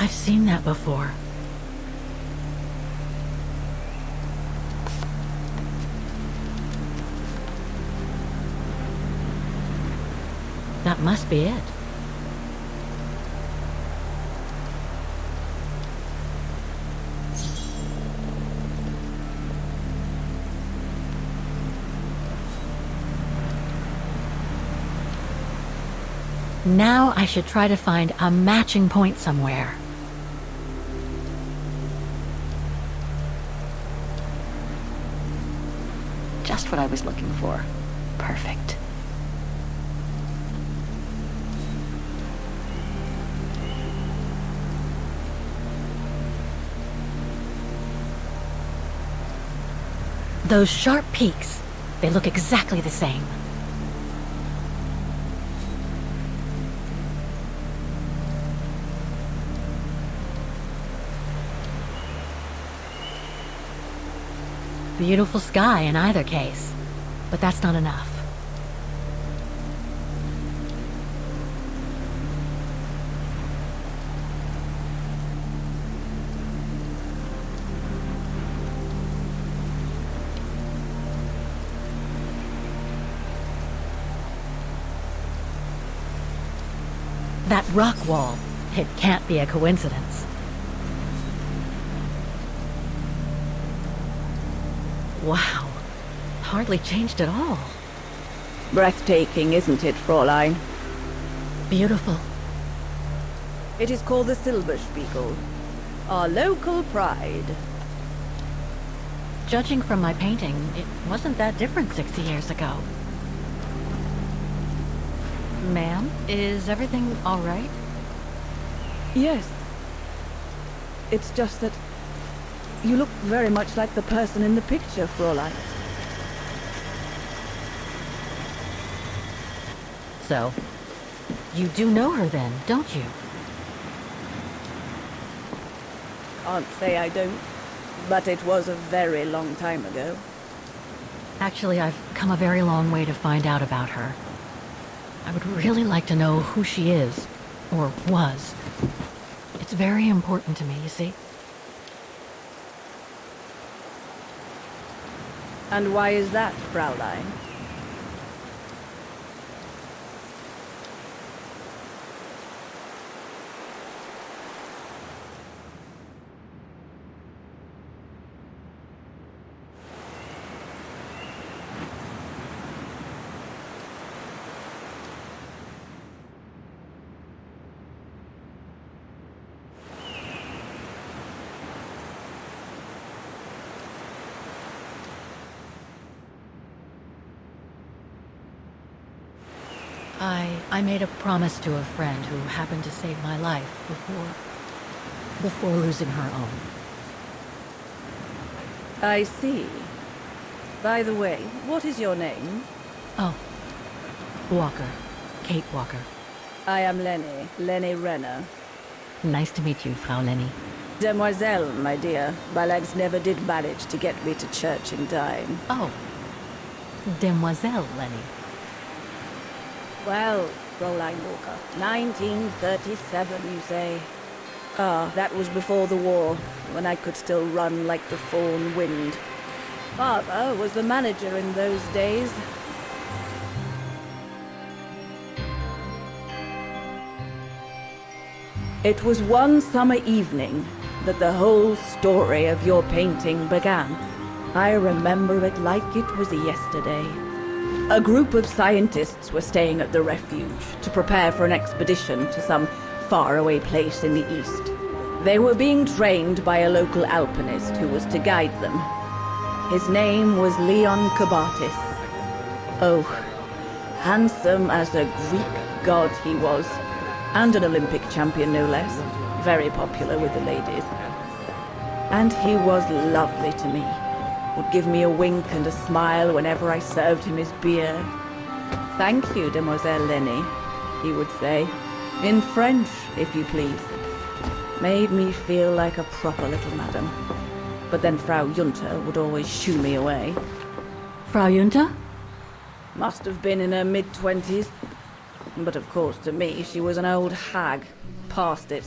I've seen that before. That must be it. Now I should try to find a matching point somewhere. Just what I was looking for. Perfect. Those sharp peaks, they look exactly the same. Beautiful sky in either case, but that's not enough. That rock wall, it can't be a coincidence. Wow, hardly changed at all. Breathtaking, isn't it, Fräulein? Beautiful. It is called the Silberspiegel, our local pride. Judging from my painting, it wasn't that different 60 years ago. Ma'am, is everything all right? Yes. It's just that you look very much like the person in the picture, Fräulein. So, you do know her then, don't you? Can't say I don't, but it was a very long time ago. Actually, I've come a very long way to find out about her. I would really like to know who she is, or was. It's very important to me, you see. And why is that, Fräulein? I made a promise to a friend who happened to save my life before losing her own. I see. By the way, what is your name? Oh, Walker. Kate Walker. I am Lenny Renner. Nice to meet you, Frau Lenny. Demoiselle, my dear. My legs never did manage to get me to church in time. Oh, Demoiselle Lenny. Well, Fräulein Walker, 1937, you say? Ah, that was before the war, when I could still run like the fawn wind. Father was the manager in those days. It was one summer evening that the whole story of your painting began. I remember it like it was yesterday. A group of scientists were staying at the refuge to prepare for an expedition to some faraway place in the east. They were being trained by a local alpinist who was to guide them. His name was Leon Kabatis. Oh, handsome as a Greek god he was, and an Olympic champion no less, very popular with the ladies. And he was lovely to me. Would give me a wink and a smile whenever I served him his beer. "Thank you, Demoiselle Lenny," he would say, in French, if you please. Made me feel like a proper little madam. But then Frau Junta would always shoo me away. Frau Junta? Must have been in her mid-20s. But of course, to me, she was an old hag. Past it.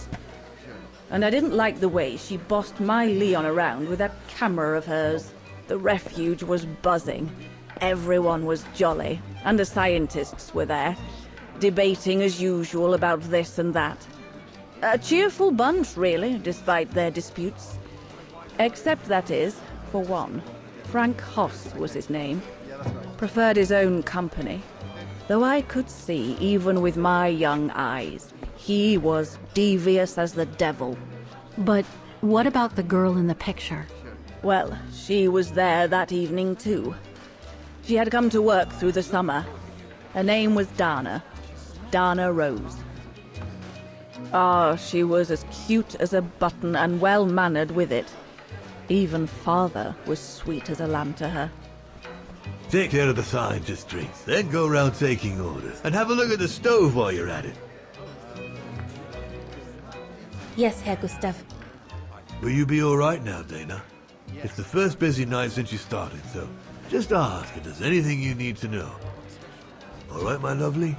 And I didn't like the way she bossed my Leon around with that camera of hers. The refuge was buzzing. Everyone was jolly, and the scientists were there, debating as usual about this and that. A cheerful bunch, really, despite their disputes. Except, that is, for one. Frank Hoss was his name. Preferred his own company. Though I could see, even with my young eyes, he was devious as the devil. But what about the girl in the picture? Well, she was there that evening too. She had come to work through the summer. Her name was Dana. Dana Rose. Ah, she was as cute as a button and well-mannered with it. Even father was sweet as a lamb to her. Take care of the scientist drinks, then go around taking orders. And have a look at the stove while you're at it. Yes, Herr Gustav. Will you be alright now, Dana? It's the first busy night since you started, so just ask if there's anything you need to know. Alright, my lovely?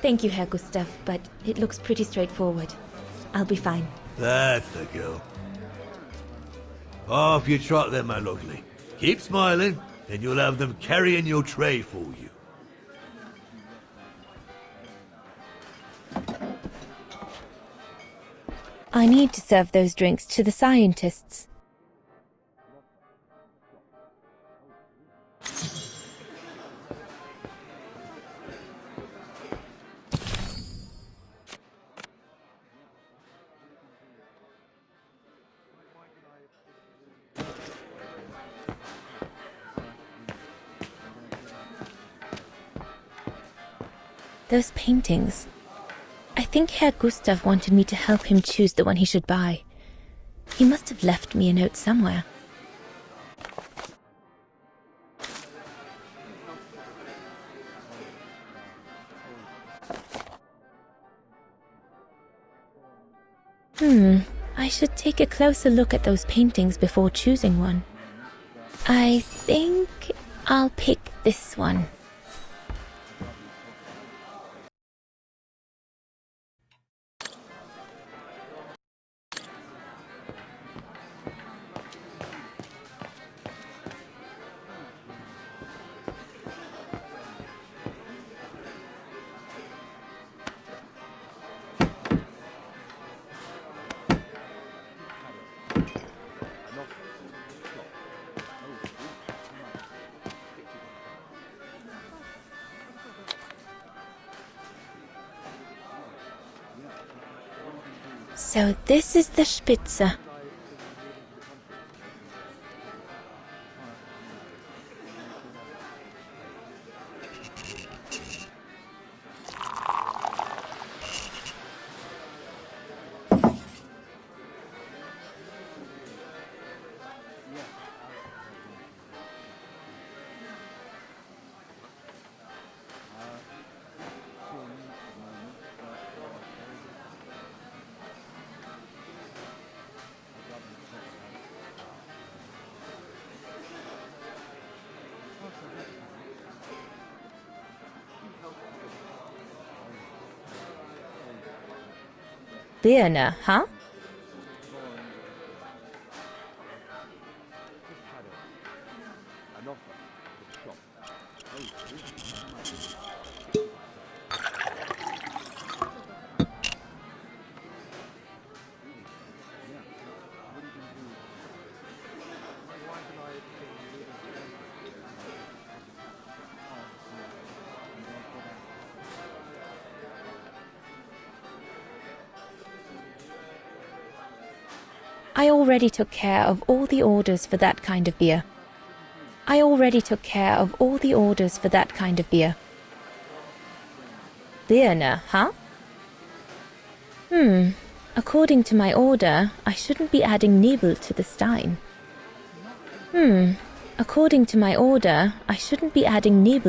Thank you, Herr Gustav, but it looks pretty straightforward. I'll be fine. That's the girl. Off you trot then, my lovely. Keep smiling, and you'll have them carrying your tray for you. I need to serve those drinks to the scientists. Those paintings. I think Herr Gustav wanted me to help him choose the one he should buy. He must have left me a note somewhere. I should take a closer look at those paintings before choosing one. I think I'll pick this one. So this is the Spitze. Birne, huh? I already took care of all the orders for that kind of beer. Birne, huh? According to my order, I shouldn't be adding Nebel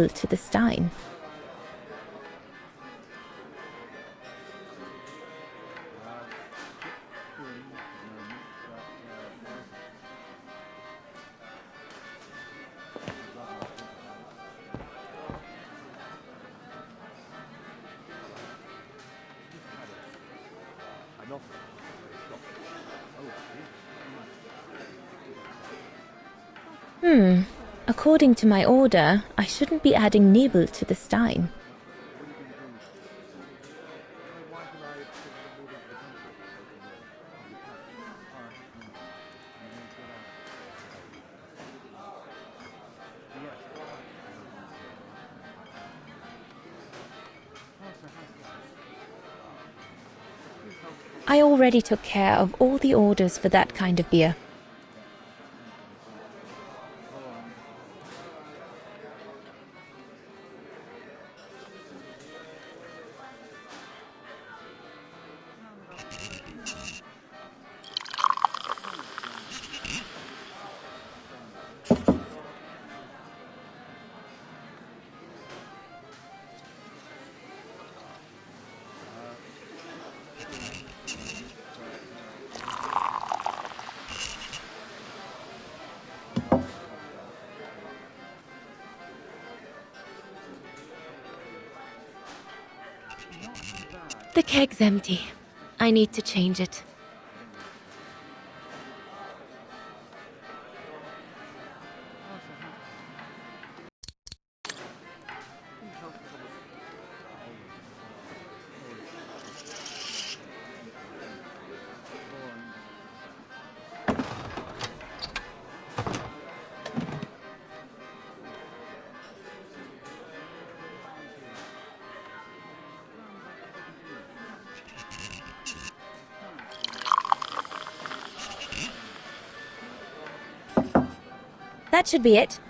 to the Stein. According to my order, I shouldn't be adding Nebel to the stein. I already took care of all the orders for that kind of beer. The keg's empty. I need to change it. That should be it.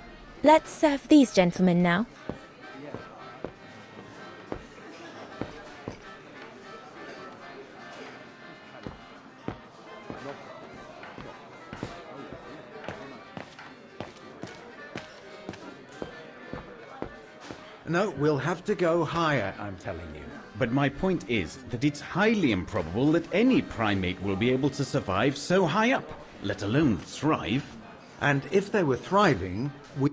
Let's serve these gentlemen now. No, we'll have to go higher, I'm telling you. But my point is that it's highly improbable that any primate will be able to survive so high up, let alone thrive. And if they were thriving, we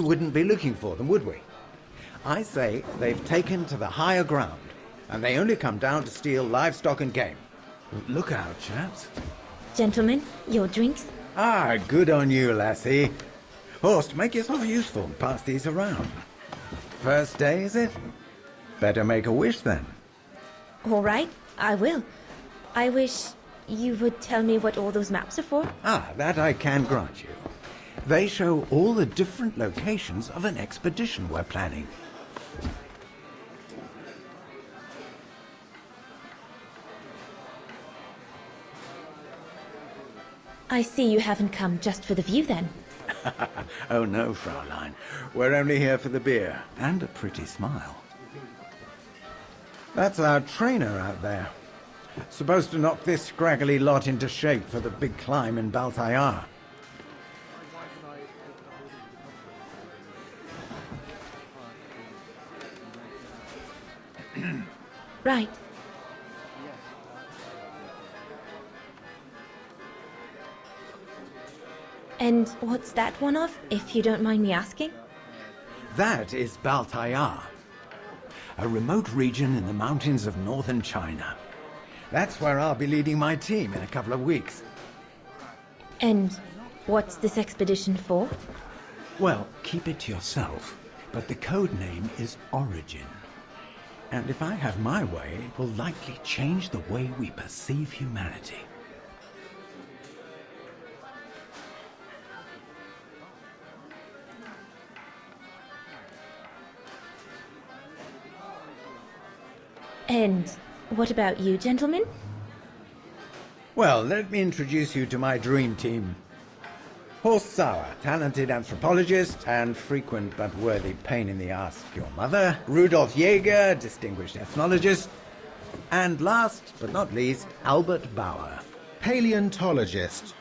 wouldn't be looking for them, would we? I say they've taken to the higher ground, and they only come down to steal livestock and game. Look out, chaps. Gentlemen, your drinks? Ah, good on you, lassie. Horst, make yourself useful and pass these around. First day, is it? Better make a wish then. All right, I will. I wish you would tell me what all those maps are for. Ah, that I can grant you. They show all the different locations of an expedition we're planning. I see you haven't come just for the view then. Oh no, Fraulein. We're only here for the beer and a pretty smile. That's our trainer out there. Supposed to knock this scraggly lot into shape for the big climb in Baltayar. Right. And what's that one of, if you don't mind me asking? That is Baltayar, a remote region in the mountains of northern China. That's where I'll be leading my team in a couple of weeks. And what's this expedition for? Well, keep it to yourself, but the code name is Origin. And if I have my way, it will likely change the way we perceive humanity. And what about you, gentlemen? Well, let me introduce you to my dream team. Horst Sauer, talented anthropologist and frequent but worthy pain in the ass of your mother. Rudolf Jäger, distinguished ethnologist. And last but not least, Albert Bauer, paleontologist.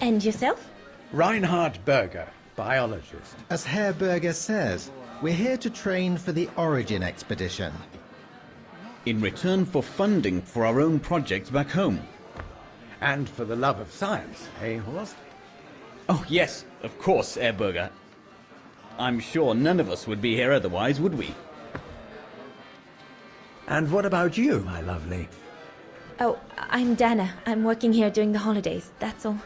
And yourself? Reinhard Berger, biologist. As Herr Berger says, we're here to train for the Origin expedition. In return for funding for our own projects back home. And for the love of science, eh, Horst? Oh yes, of course, Herr Berger. I'm sure none of us would be here otherwise, would we? And what about you, my lovely? Oh, I'm Dana. I'm working here during the holidays, that's all.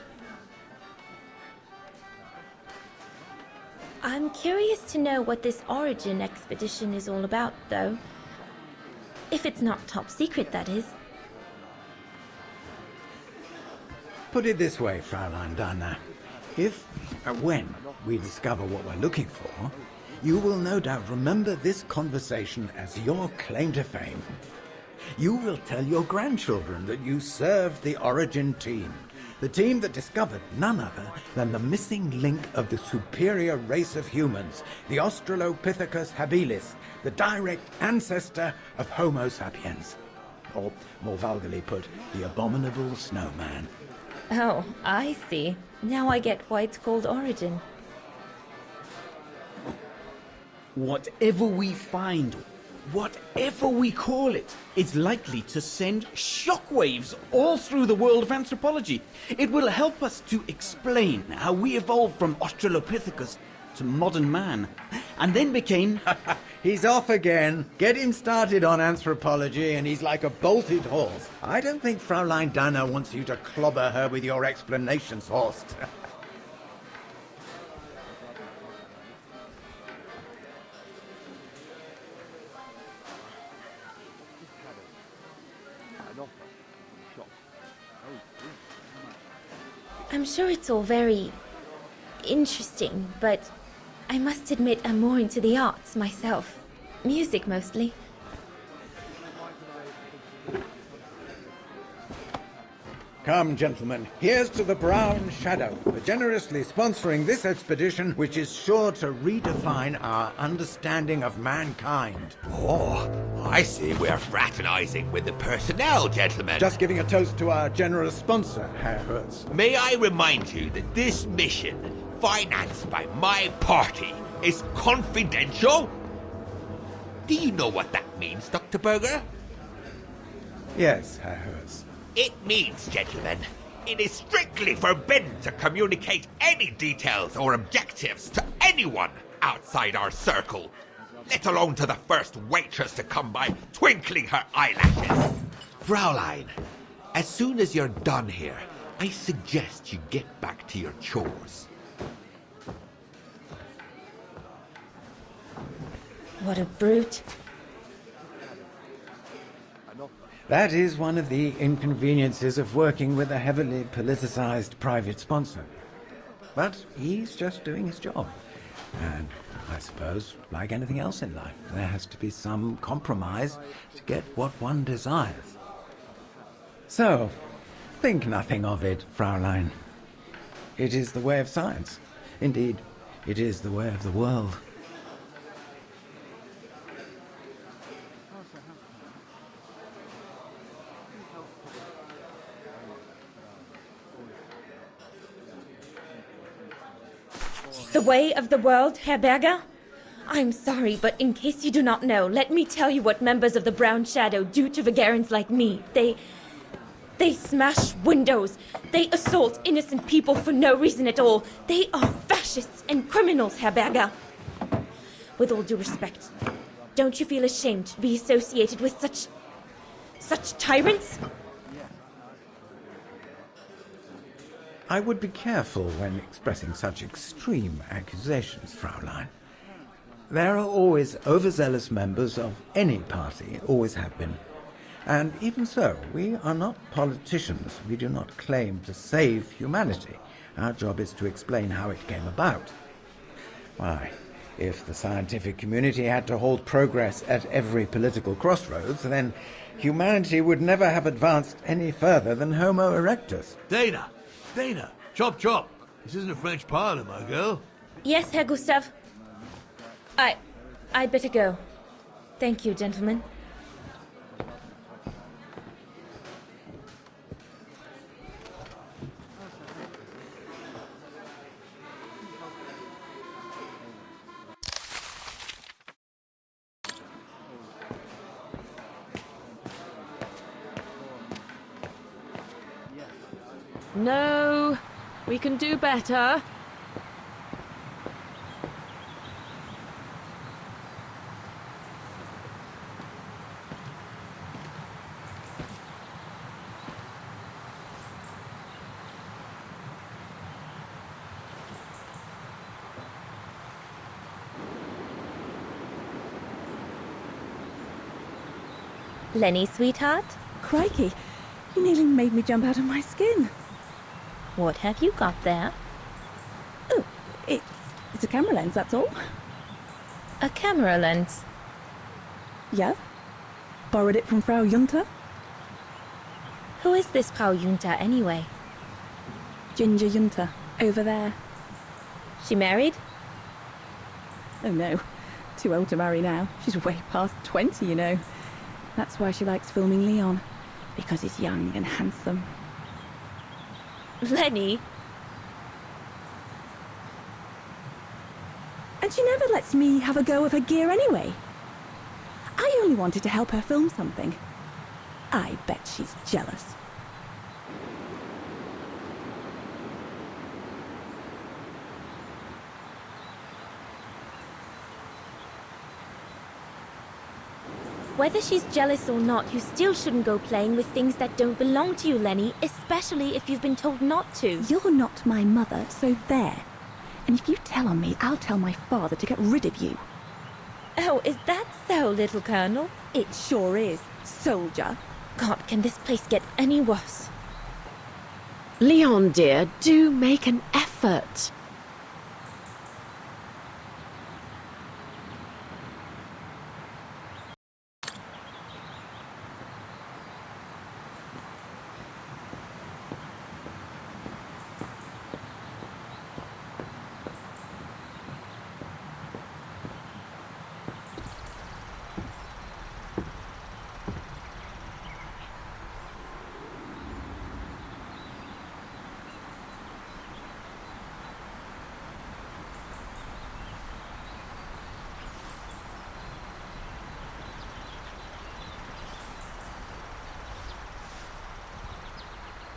I'm curious to know what this origin expedition is all about, though. If it's not top secret, that is. Put it this way, Fraulein Dana. When we discover what we're looking for, you will no doubt remember this conversation as your claim to fame. You will tell your grandchildren that you served the Origin team, the team that discovered none other than the missing link of the superior race of humans, the Australopithecus habilis, the direct ancestor of Homo sapiens. Or, more vulgarly put, the abominable snowman. Oh, I see. Now I get why it's called Origin. Whatever we find, whatever we call it, it's likely to send shockwaves all through the world of anthropology. It will help us to explain how we evolved from Australopithecus to modern man, and then became... He's off again. Get him started on anthropology and he's like a bolted horse. I don't think Fraulein Dana wants you to clobber her with your explanations, Horst. I'm sure it's all very interesting, but I must admit I'm more into the arts myself. Music mostly. Come, gentlemen, here's to the Brown Shadow for generously sponsoring this expedition, which is sure to redefine our understanding of mankind. Oh, I see we're fraternizing with the personnel, gentlemen. Just giving a toast to our generous sponsor, Herr Hertz. May I remind you that this mission, financed by my party, is confidential? Do you know what that means, Dr. Berger? Yes, Herr Hertz. It means, gentlemen, it is strictly forbidden to communicate any details or objectives to anyone outside our circle, let alone to the first waitress to come by twinkling her eyelashes. Fraulein, as soon as you're done here, I suggest you get back to your chores. What a brute. That is one of the inconveniences of working with a heavily politicized private sponsor. But he's just doing his job. And I suppose, like anything else in life, there has to be some compromise to get what one desires. So, think nothing of it, Fraulein. It is the way of science. Indeed, it is the way of the world. The way of the world, Herr Berger? I'm sorry, but in case you do not know, let me tell you what members of the Brown Shadow do to Vagarans like me. They smash windows. They assault innocent people for no reason at all. They are fascists and criminals, Herr Berger. With all due respect, don't you feel ashamed to be associated with such tyrants? I would be careful when expressing such extreme accusations, Fraulein. There are always overzealous members of any party, always have been. And even so, we are not politicians. We do not claim to save humanity. Our job is to explain how it came about. Why, if the scientific community had to hold progress at every political crossroads, then humanity would never have advanced any further than Homo erectus. Dana! Dana! Chop chop! This isn't a French parlor, my girl. Yes, Herr Gustav. I'd better go. Thank you, gentlemen. No, we can do better. Lenny, sweetheart? Crikey, you nearly made me jump out of my skin. What have you got there? Oh, it's a camera lens, that's all. A camera lens. Yeah? Borrowed it from Frau Junta? Who is this Frau Junta, anyway? Ginger Junta, over there. She married? Oh no, too old to marry now. She's way past 20, you know. That's why she likes filming Leon, because he's young and handsome. Lenny? And she never lets me have a go of her gear anyway. I only wanted to help her film something. I bet she's jealous. Whether she's jealous or not, you still shouldn't go playing with things that don't belong to you, Lenny, especially if you've been told not to. You're not my mother, so there. And if you tell on me, I'll tell my father to get rid of you. Oh, is that so, little Colonel? It sure is, soldier. God, can this place get any worse? Leon, dear, do make an effort.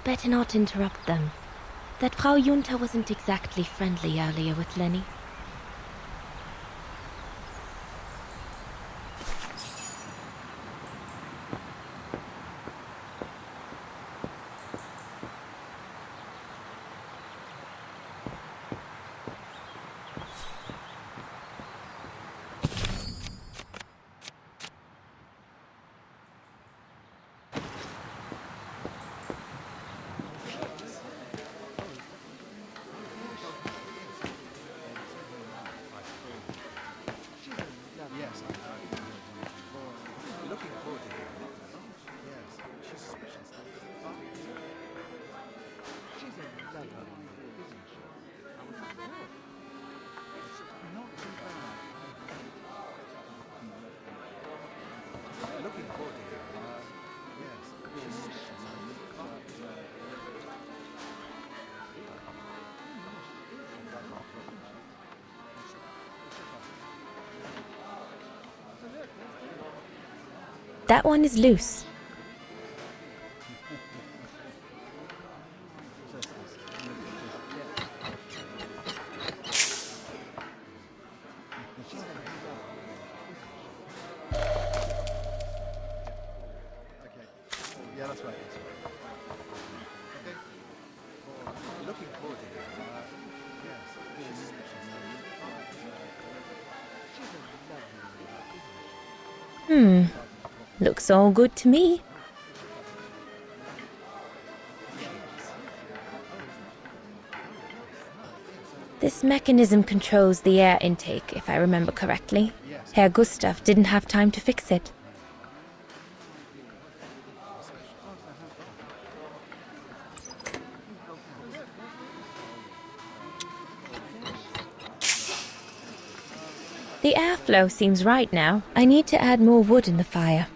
Better not interrupt them. That Frau Junta wasn't exactly friendly earlier with Lenny. That one is loose. Looks all good to me. This mechanism controls the air intake, if I remember correctly. Herr Gustav didn't have time to fix it. The airflow seems right now. I need to add more wood in the fire.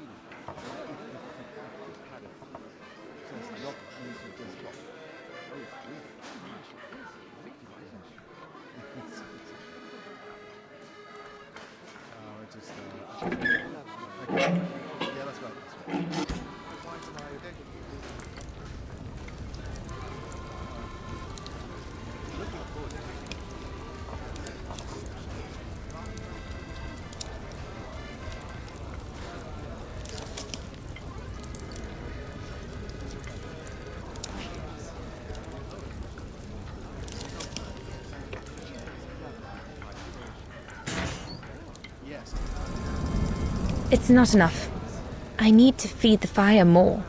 It's not enough. I need to feed the fire more.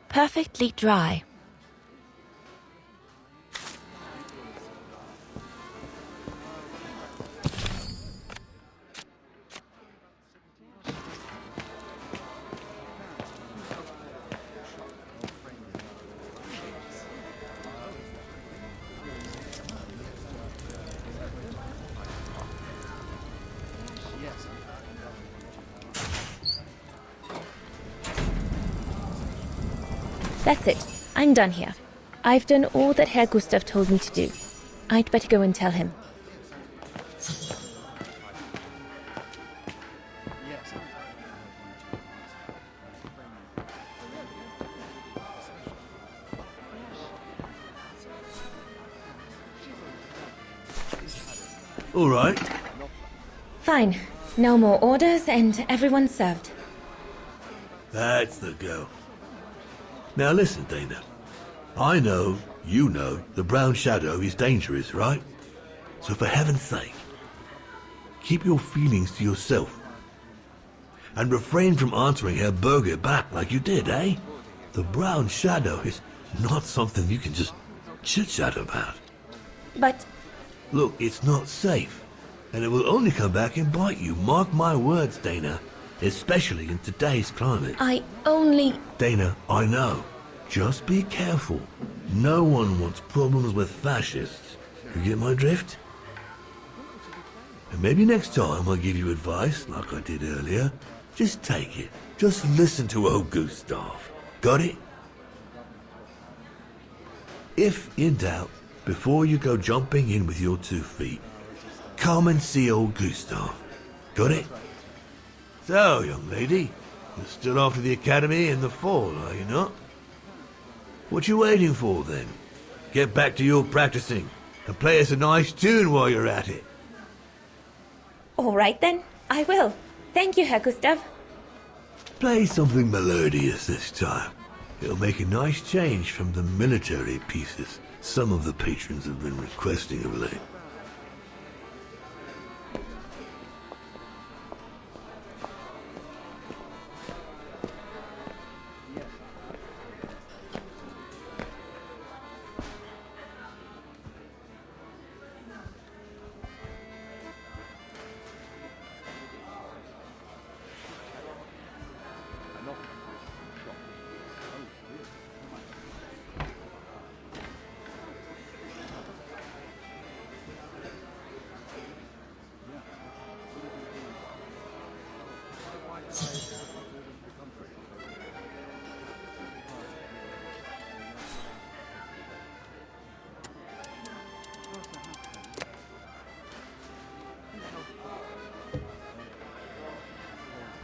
Perfectly dry. That's it. I'm done here. I've done all that Herr Gustav told me to do. I'd better go and tell him. All right. Fine. No more orders and everyone's served. That's the go. Now listen, Dana. I know, you know, the brown shadow is dangerous, right? So for heaven's sake, keep your feelings to yourself. And refrain from answering Herr Berger back like you did, eh? The brown shadow is not something you can just chit-chat about. But Look, it's not safe. And it will only come back and bite you. Mark my words, Dana. Especially in today's climate. I only... Dana, I know. Just be careful. No one wants problems with fascists. You get my drift? And maybe next time I give you advice, like I did earlier, just take it. Just listen to old Gustav. Got it? If in doubt, before you go jumping in with your 2 feet, come and see old Gustav. Got it? So, young lady, you're still off to the academy in the fall, are you not? What you waiting for, then? Get back to your practicing and play us a nice tune while you're at it. All right then, I will. Thank you, Herr Gustav. Play something melodious this time. It'll make a nice change from the military pieces some of the patrons have been requesting of late.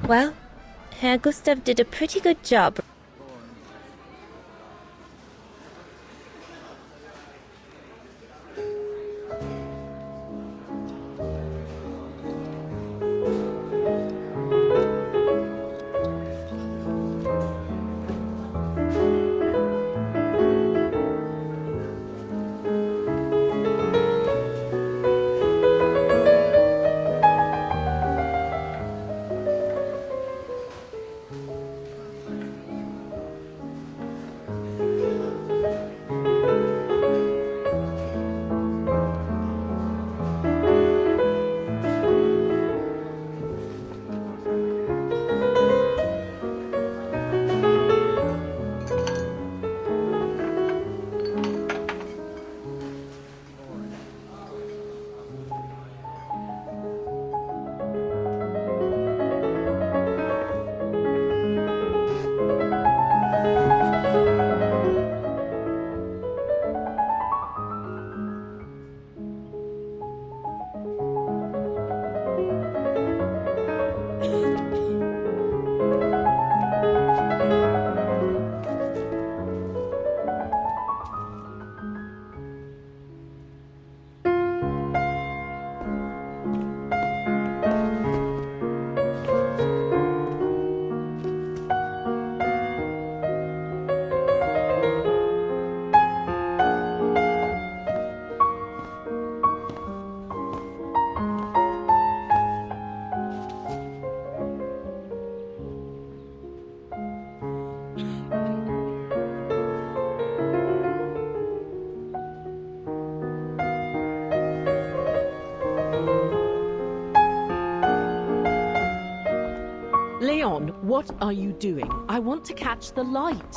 Well, Herr Gustav did a pretty good job. What are you doing? I want to catch the light.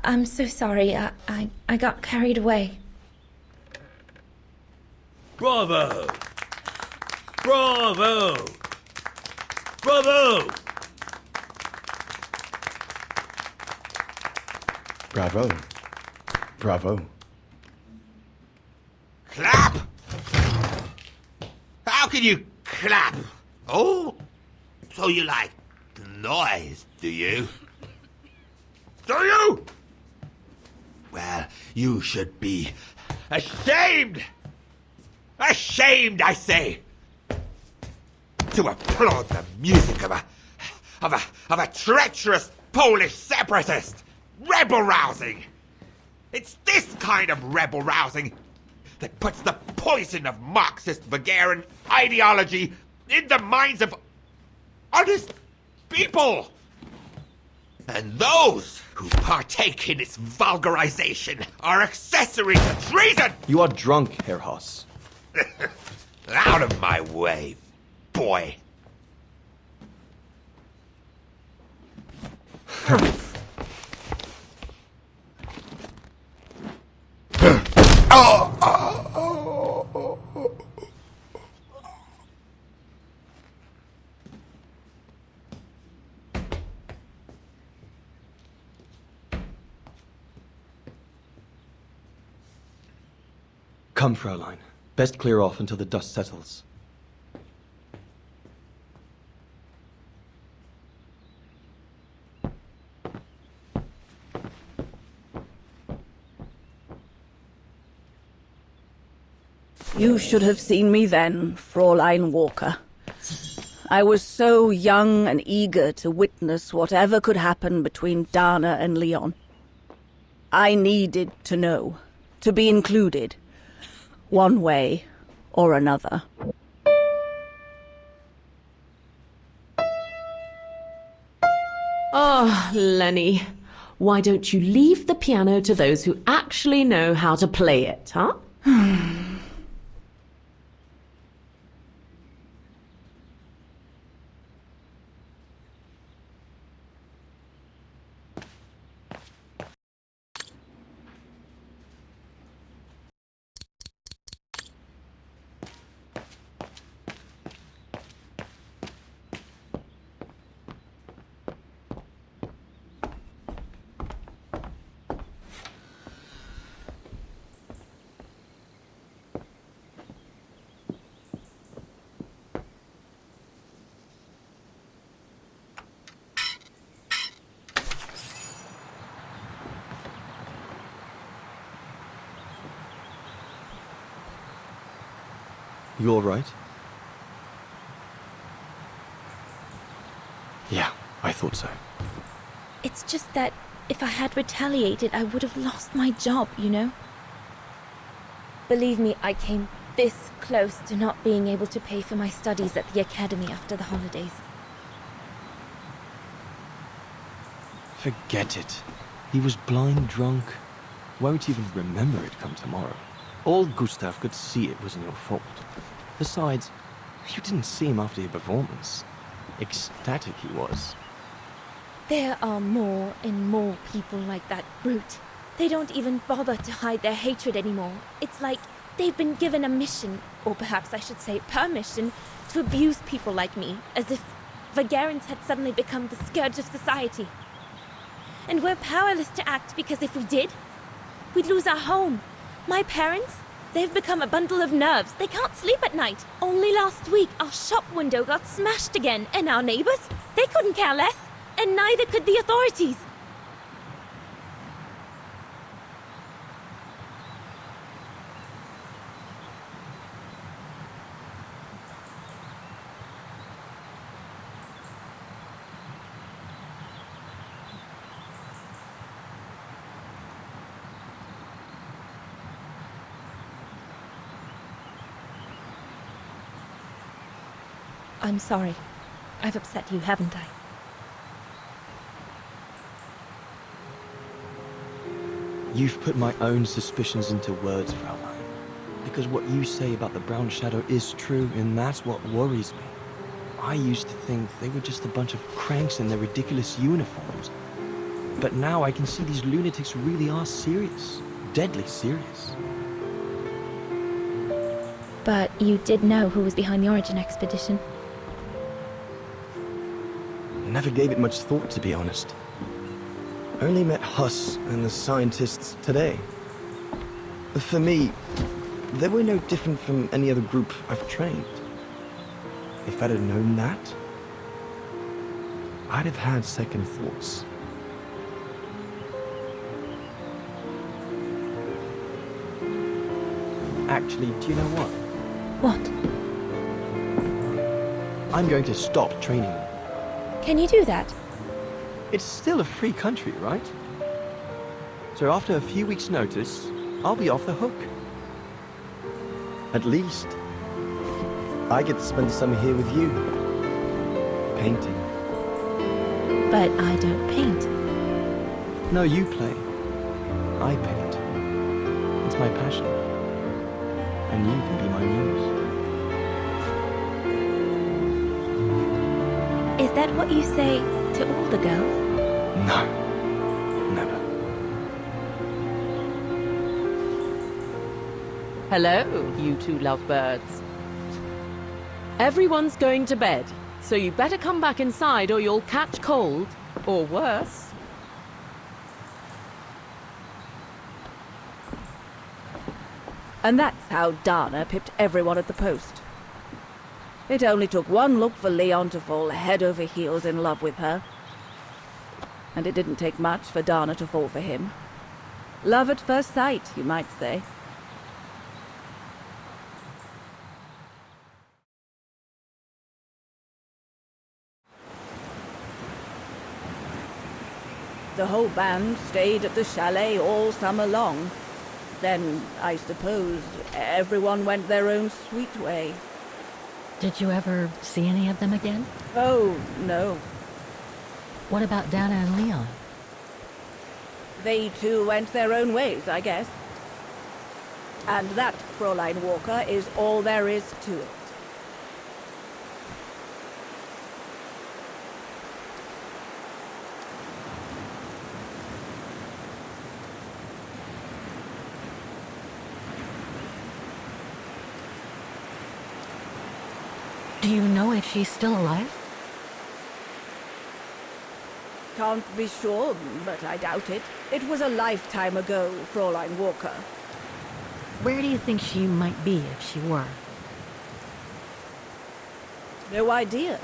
I'm so sorry. I got carried away. Bravo! Bravo! Bravo! Bravo. Bravo. Clap! How can you clap? Oh? So you like noise, do you? Do you? Well, you should be ashamed! Ashamed, I say! To applaud the music of a treacherous Polish separatist! Rebel-rousing! It's this kind of rebel-rousing that puts the poison of Marxist Bulgarian ideology in the minds of honest people! And those who partake in its vulgarization are accessory to treason! You are drunk, Herr Haas. Out of my way, boy. Come, Fräulein. Best clear off until the dust settles. You should have seen me then, Fräulein Walker. I was so young and eager to witness whatever could happen between Dana and Leon. I needed to know, to be included, one way or another. Oh, Lenny. Why don't you leave the piano to those who actually know how to play it, huh? You all right? Yeah, I thought so. It's just that if I had retaliated, I would have lost my job, you know? Believe me, I came this close to not being able to pay for my studies at the academy after the holidays. Forget it. He was blind drunk. Won't even remember it come tomorrow. All Gustav could see it wasn't your fault. Besides, you didn't see him after your performance. Ecstatic he was. There are more and more people like that brute. They don't even bother to hide their hatred anymore. It's like they've been given a mission, or perhaps I should say permission, to abuse people like me, as if Vagarans had suddenly become the scourge of society. And we're powerless to act because if we did, we'd lose our home. My parents, they've become a bundle of nerves. They can't sleep at night. Only last week, our shop window got smashed again, and our neighbors, they couldn't care less, and neither could the authorities. I'm sorry. I've upset you, haven't I? You've put my own suspicions into words, Fraulein. Because what you say about the Brown Shadow is true, and that's what worries me. I used to think they were just a bunch of cranks in their ridiculous uniforms. But now I can see these lunatics really are serious. Deadly serious. But you did know who was behind the Origin expedition. Never gave it much thought, to be honest. Only met Huss and the scientists today. For me, they were no different from any other group I've trained. If I'd have known that, I'd have had second thoughts. Actually, do you know what? What? I'm going to stop training them. Can you do that? It's still a free country, right? So after a few weeks' notice, I'll be off the hook. At least, I get to spend the summer here with you. Painting. But I don't paint. No, you play. I paint. It's my passion. And you can be my muse. Is that what you say to all the girls? No. Never. Hello, you two lovebirds. Everyone's going to bed, so you better come back inside or you'll catch cold, or worse. And that's how Dana pipped everyone at the post. It only took one look for Leon to fall head over heels in love with her. And it didn't take much for Dana to fall for him. Love at first sight, you might say. The whole band stayed at the chalet all summer long. Then, I suppose, everyone went their own sweet way. Did you ever see any of them again? Oh, no. What about Dana and Leon? They too went their own ways, I guess. And that, Fräulein Walker, is all there is to it. Do you know if she's still alive? Can't be sure, but I doubt it. It was a lifetime ago, Fräulein Walker. Where do you think she might be if she were? No idea.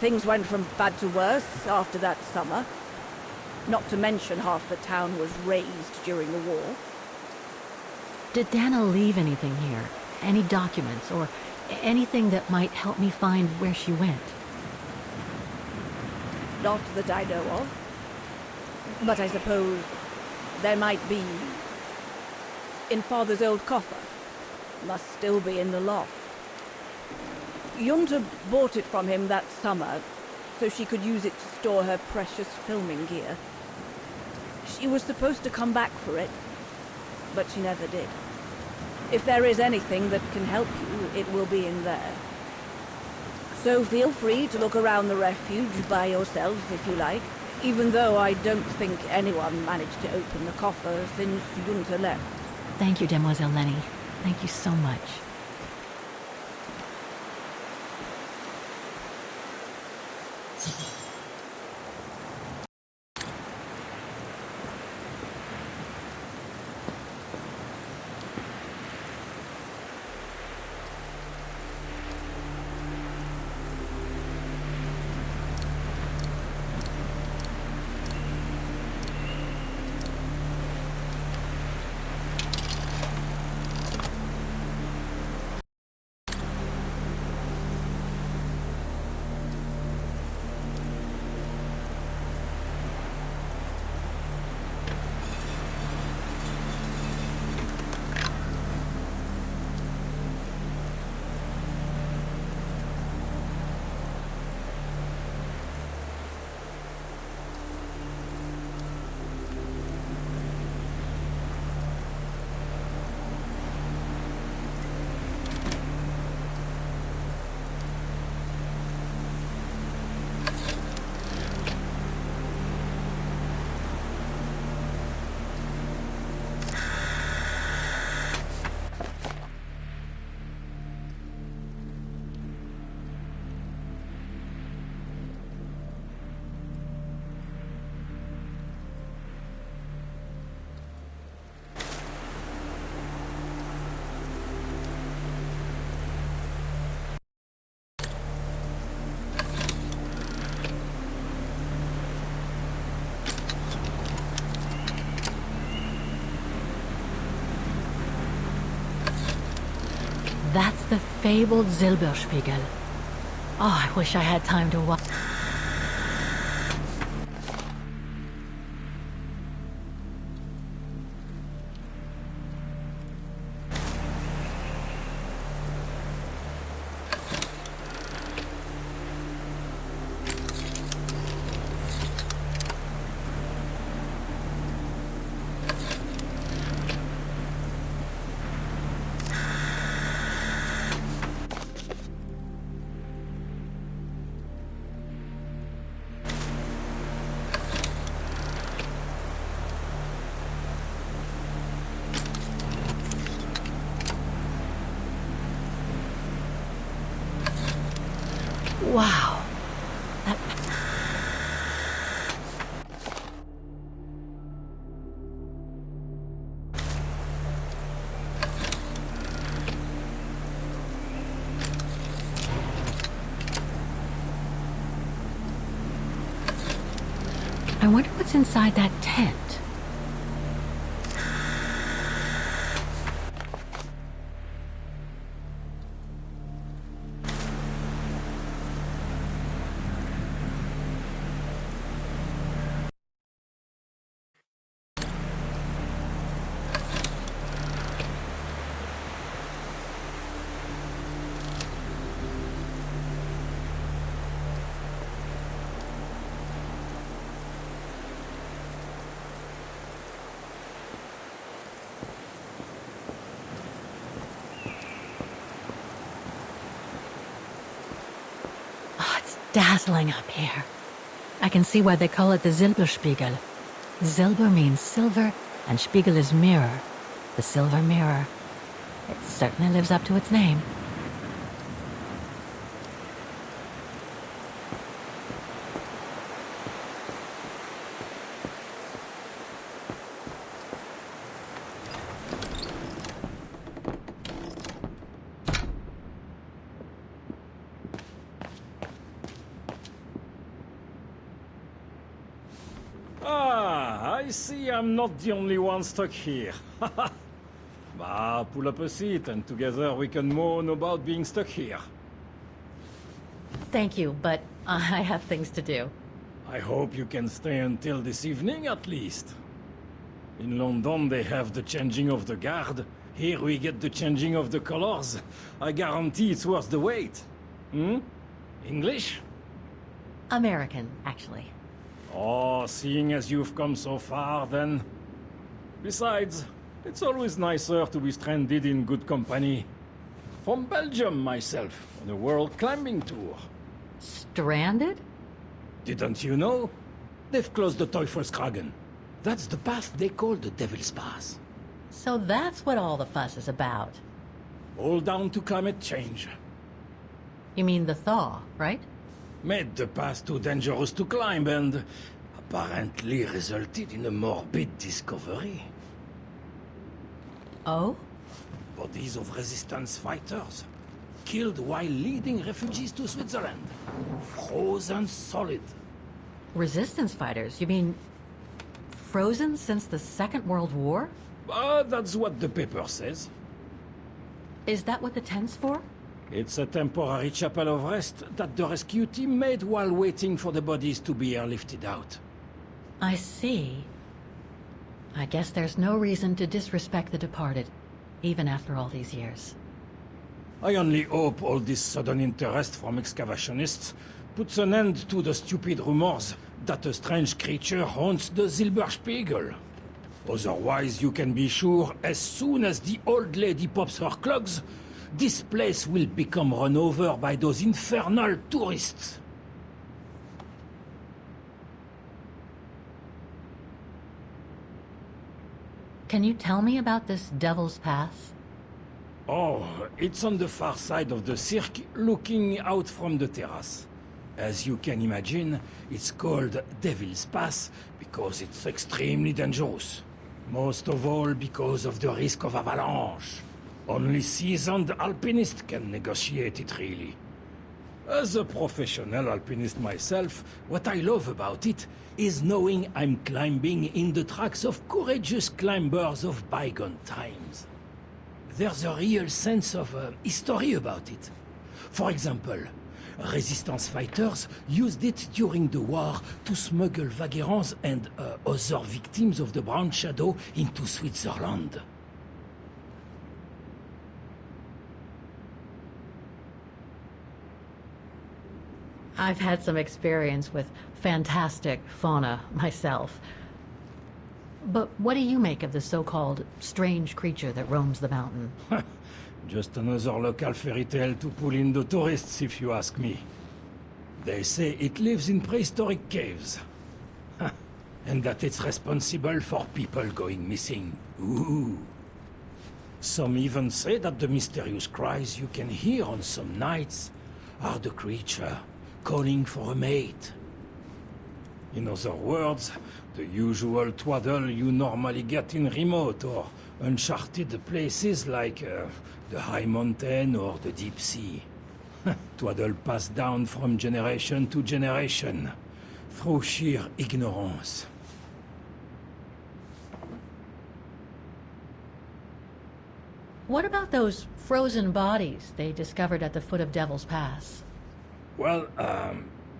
Things went from bad to worse after that summer. Not to mention half the town was razed during the war. Did Dana leave anything here? Any documents or anything that might help me find where she went? Not that I know of. But I suppose there might be in Father's old coffer. Must still be in the loft. Junta bought it from him that summer, so she could use it to store her precious filming gear. She was supposed to come back for it, but she never did. If there is anything that can help you, it will be in there. So feel free to look around the refuge by yourselves if you like, even though I don't think anyone managed to open the coffer since Junta left. Thank you, Demoiselle Lenny. Thank you so much. That's the fabled Silberspiegel. Oh, I wish I had time to watch. Wow. That... I wonder what's inside that tent. Dazzling up here. I can see why they call it the Silberspiegel. Silber means silver, and Spiegel is mirror. The silver mirror. It certainly lives up to its name. Ah, I see I'm not the only one stuck here. Pull up a seat and together we can moan about being stuck here. Thank you, but I have things to do. I hope you can stay until this evening at least. In London they have the changing of the guard. Here we get the changing of the colors. I guarantee it's worth the wait. English? American, actually. Oh, seeing as you've come so far, then... Besides, it's always nicer to be stranded in good company. From Belgium, myself, on a world climbing tour. Stranded? Didn't you know? They've closed the Teufelskragen. That's the path they call the Devil's Pass. So that's what all the fuss is about. All down to climate change. You mean the thaw, right? Made the path too dangerous to climb and apparently resulted in a morbid discovery. Oh? Bodies of resistance fighters, killed while leading refugees to Switzerland. Frozen solid. Resistance fighters? You mean frozen since the Second World War? That's what the paper says. Is that what the tent's for? It's a temporary chapel of rest that the rescue team made while waiting for the bodies to be airlifted out. I see. I guess there's no reason to disrespect the departed, even after all these years. I only hope all this sudden interest from excavationists puts an end to the stupid rumors that a strange creature haunts the Silberspiegel. Otherwise, you can be sure, as soon as the old lady pops her clogs, this place will become run over by those infernal tourists. Can you tell me about this Devil's Pass? Oh, it's on the far side of the cirque, looking out from the terrace. As you can imagine, it's called Devil's Pass because it's extremely dangerous. Most of all because of the risk of avalanche. Only seasoned alpinists can negotiate it, really. As a professional alpinist myself, what I love about it is knowing I'm climbing in the tracks of courageous climbers of bygone times. There's a real sense of history about it. For example, resistance fighters used it during the war to smuggle vagrants and other victims of the Brown Shadow into Switzerland. I've had some experience with fantastic fauna myself. But what do you make of the so-called strange creature that roams the mountain? Just another local fairy tale to pull in the tourists, if you ask me. They say it lives in prehistoric caves. And that it's responsible for people going missing. Ooh. Some even say that the mysterious cries you can hear on some nights are the creature calling for a mate. In other words, the usual twaddle you normally get in remote or uncharted places like the high mountain or the deep sea. Twaddle passed down from generation to generation, through sheer ignorance. What about those frozen bodies they discovered at the foot of Devil's Pass? Well,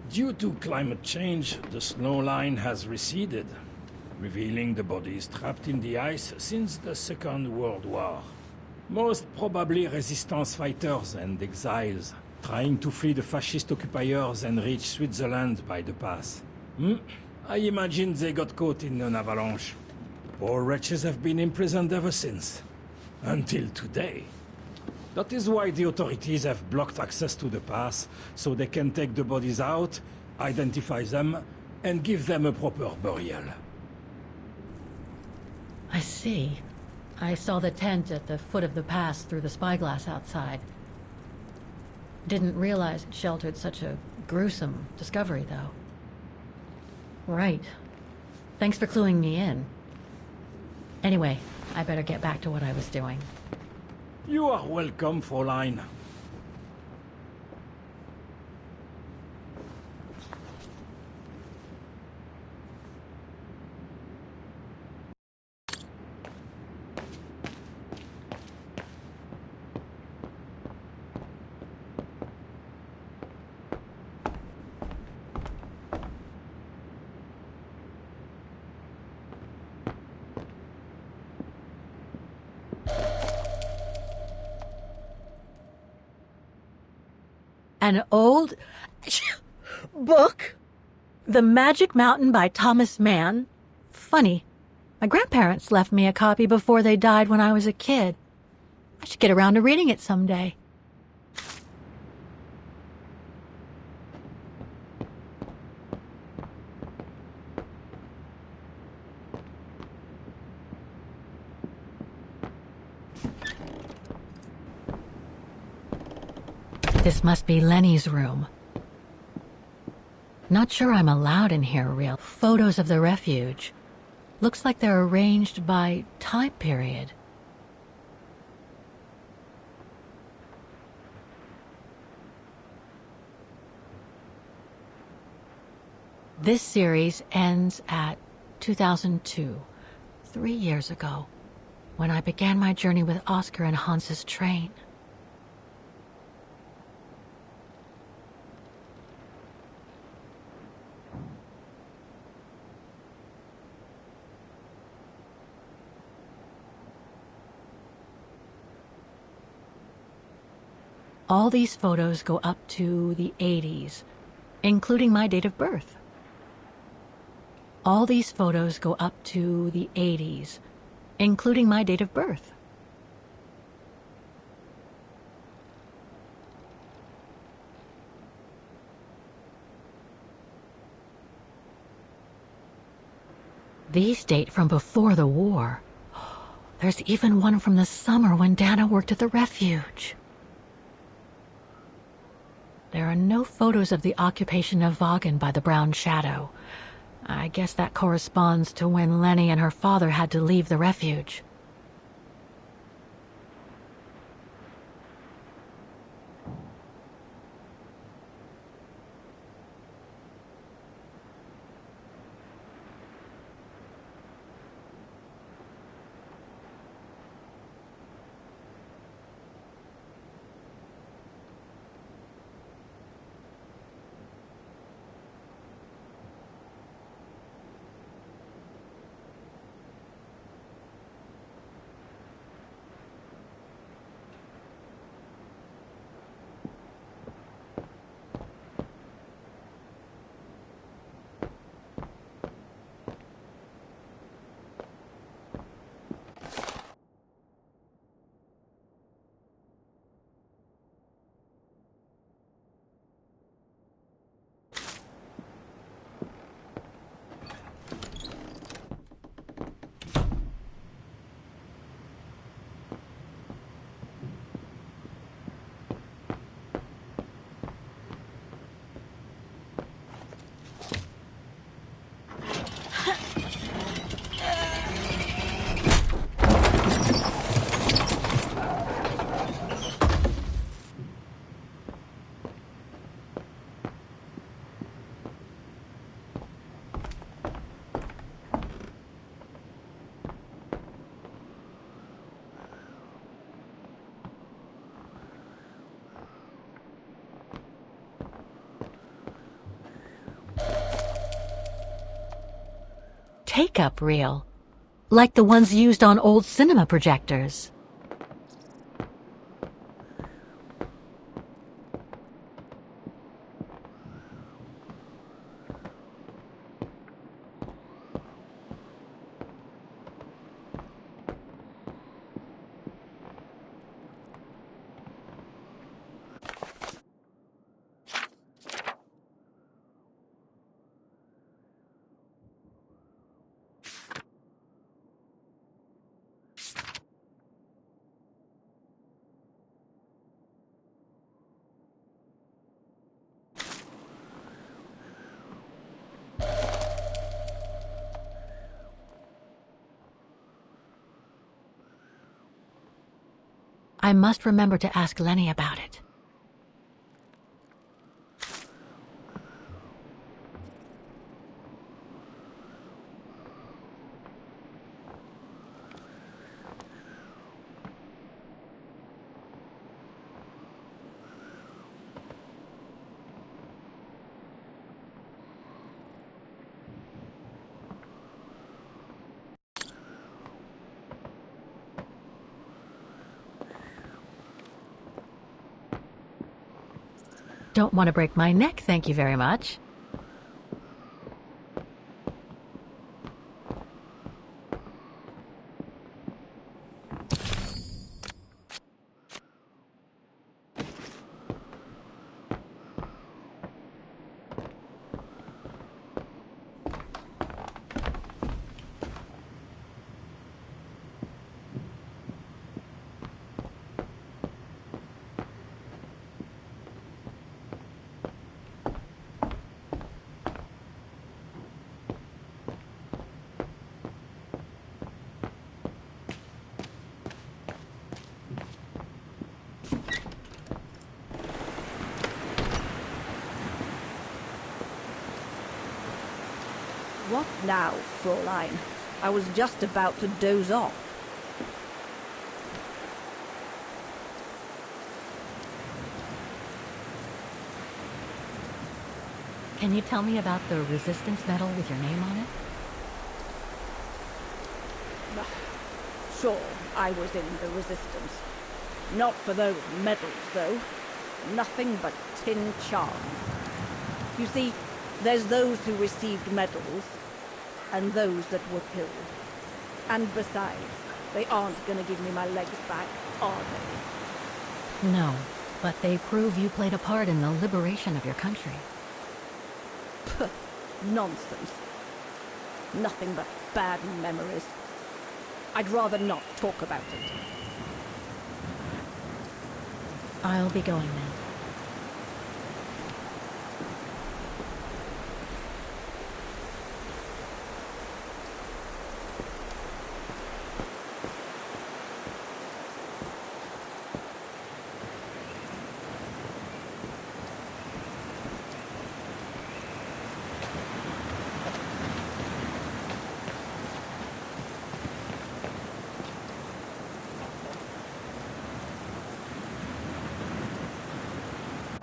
due to climate change, the snow line has receded, revealing the bodies trapped in the ice since the Second World War. Most probably resistance fighters and exiles, trying to flee the fascist occupiers and reach Switzerland by the pass. I imagine they got caught in an avalanche. Poor wretches have been imprisoned ever since. Until today. That is why the authorities have blocked access to the pass, so they can take the bodies out, identify them, and give them a proper burial. I see. I saw the tent at the foot of the pass through the spyglass outside. Didn't realize it sheltered such a gruesome discovery, though. Right. Thanks for cluing me in. Anyway, I better get back to what I was doing. You are welcome, Fräulein. An old book? The Magic Mountain by Thomas Mann? Funny. My grandparents left me a copy before they died when I was a kid. I should get around to reading it someday. This must be Lenny's room. Not sure I'm allowed in here, real. Photos of the refuge. Looks like they're arranged by time period. This series ends at 2002, 3 years ago, when I began my journey with Oscar and Hans's train. All these photos go up to the 80s, including my date of birth. All these photos go up to the 80s, including my date of birth. These date from before the war. There's even one from the summer when Dana worked at the refuge. There are no photos of the occupation of Vaughan by the Brown Shadow. I guess that corresponds to when Lenny and her father had to leave the refuge. Take-up reel, like the ones used on old cinema projectors. I must remember to ask Lenny about it. don't want to break my neck, thank you very much. What now, Fräulein? I was just about to doze off. Can you tell me about the resistance medal with your name on it? Sure, I was in the Resistance. Not for those medals, though. Nothing but tin charms. You see, there's those who received medals, and those that were killed. And besides, they aren't gonna give me my legs back, are they? No, but they prove you played a part in the liberation of your country. Puh, nonsense. Nothing but bad memories. I'd rather not talk about it. I'll be going then.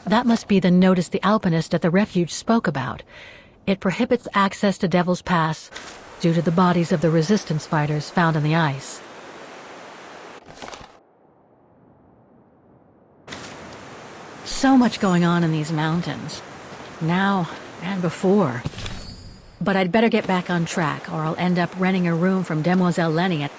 That must be the notice the alpinist at the refuge spoke about. It prohibits access to Devil's Pass due to the bodies of the resistance fighters found in the ice. So much going on in these mountains. Now and before. But I'd better get back on track, or I'll end up renting a room from Demoiselle Lenny at...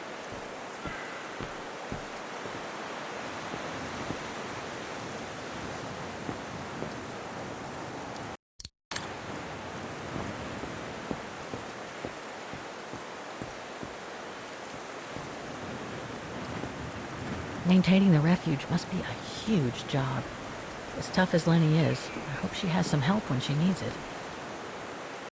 Maintaining the refuge must be a huge job. As tough as Lenny is, I hope she has some help when she needs it.